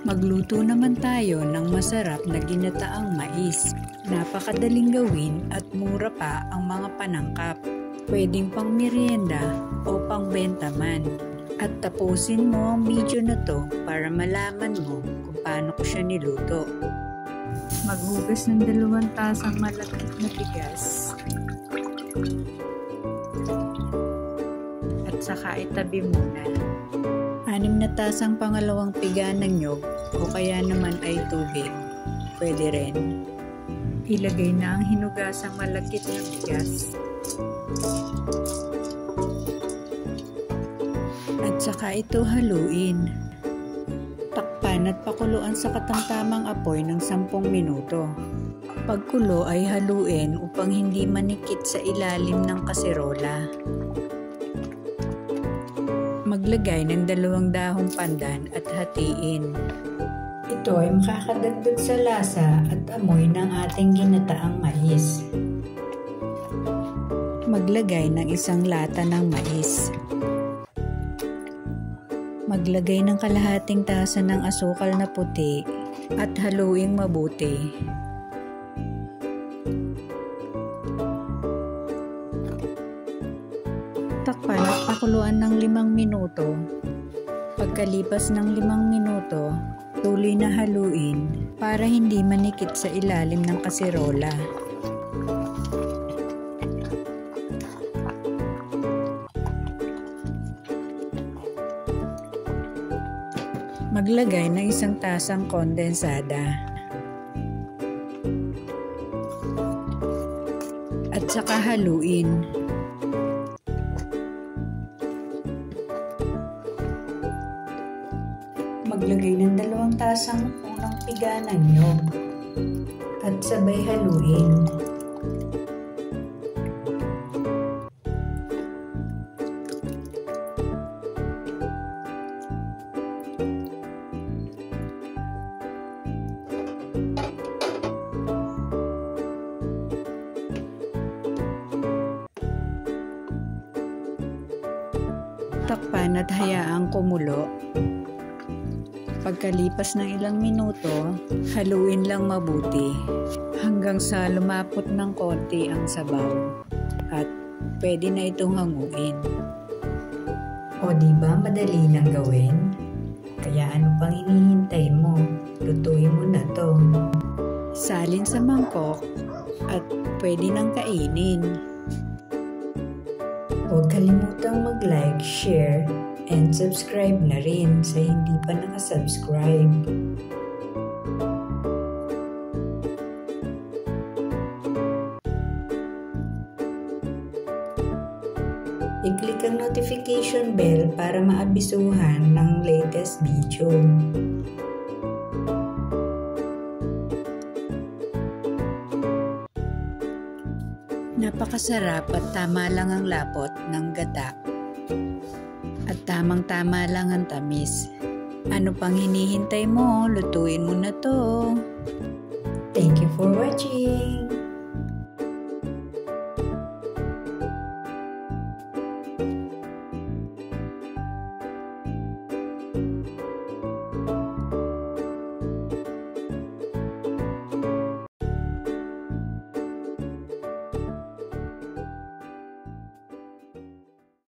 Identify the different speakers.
Speaker 1: Magluto naman tayo ng masarap na ginataang mais. Napakadaling gawin at mura pa ang mga panangkap. Pwedeng pang merienda o pang benta man. At tapusin mo ang video na to para malaman mo kung paano ko siya niluto. Maghugas ng 2 tasang malagkit na bigas. At saka itabi muna. 6 na tasang pangalawang piga ng nyog o kaya naman ay tubig. Pwede rin. Ilagay na ang hinugasang malagkit na bigas. At saka ito haluin. Takpan at pakuluan sa katamtamang apoy ng 10 minuto. Pagkulo ay haluin upang hindi manikit sa ilalim ng kaserola. Maglagay ng 2 dahong pandan at hatiin. Ito ay makakadagdag sa lasa at amoy ng ating ginataang mais. Maglagay ng 1 lata ng mais. Maglagay ng kalahating tasa ng asukal na puti at haluing mabuti. Takpan at pakuluan ng 5 minuto. Pagkalipas ng 5 minuto, tuloy na haluin para hindi manikit sa ilalim ng kaserola. Maglagay ng 1 tasang kondensada. At saka haluin. Maglagay ng 2 tasang unang piga ng nyog at sabay haluin. Takpan at hayaang kumulo. Pagkalipas ng ilang minuto, haluin lang mabuti hanggang sa lumapot ng konti ang sabaw at pwede na itong hanguin. O diba madali lang gawin? Kaya ano pang hinihintay mo? Lutuin mo na to. Salin sa mangkok at pwede nang kainin. Huwag kalimutang mag-like, share, and subscribe na rin sa hindi pa nakasubscribe. I-click ang notification bell para maabisuhan ng latest video. Napakasarap at tama lang ang lapot ng gata. At tamang-tama lang ang tamis. Ano pang hinihintay mo? Lutuin mo na to. Thank you for watching!